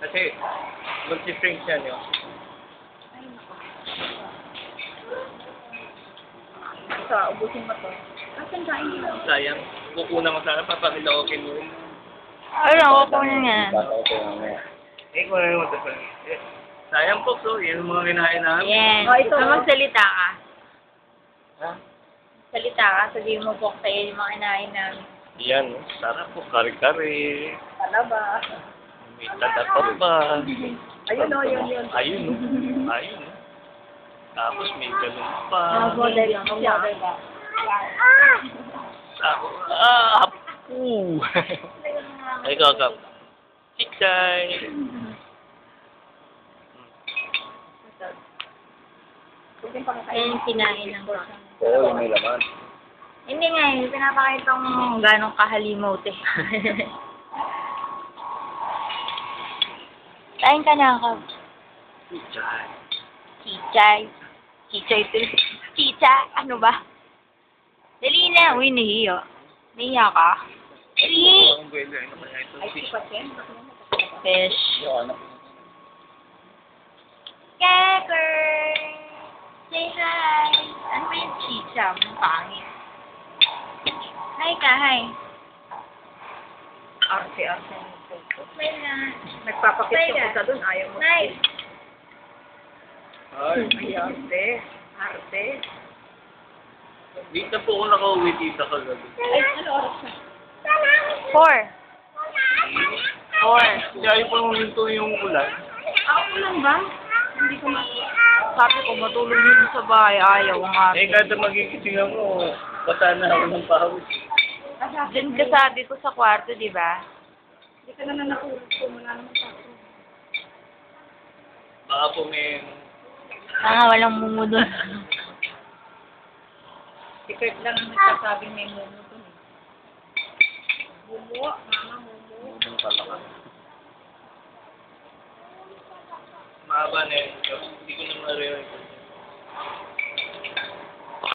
Kasi, multi-strings yan yun. Ito, ubusin mo to. Asan kain nila? Sayang. Kukunan ko sana, papakita ko kay Moon. Ayun, ako po niya. Eh, kung ano yung ito. Sayang po, so, yan ang mga kinain namin. Yan. Oh, ito. Magsalita ka. Ha? Salita ka, sabihin mo po kayo yung mga kinain namin. Yan, sarap po, kare-kare. Palaba. May tatatap pa. Ayun o, yun. Ayun, no? Ayun, no? Tapos may ganun pa. Model siya. Ooh. Ay, kakap. Chichay. Yan yung kinain ng Oo, may laman. Hindi nga, pinapakita kung gano'ng kahalimaw te. Kain ka na ako. Chichay. Chichay. Chichay to. Chicha, ano ba? Dali na. Uy, nahiya. Nahiya ka? Dali! Ang buwelo, ano kaya ito? Ay, sipat yan. Fish. Yung ano? Cracker! Say hi! Ano ba yung chicha? Ang pangit. Hi ka, hi. Arte. Smile na. Nagpapakit yung isa dun, ayaw mo. Nice. Ay, Ay, arte. di na po ako nakauwi dito kagabi. Ay, ano oras na? 4. Kaya pa huminto yung ulan. Ako lang ba? Hindi ko Sabi ko, matulog dito sa bahay. Ayaw nga. Eh, kada magigising ako, bata na ako ng pawis. Diyan ka sabi ko sa kwarto, di ba? Hindi ka na natulog ko. Wala naman ako. Baka po may... Walang mungo doon. Si Kurt lang ang nagsasabing may mumu dun eh. Mumu, mama mumu. Ang palaka. Mahaba na yun. Hindi ko na ma-realize.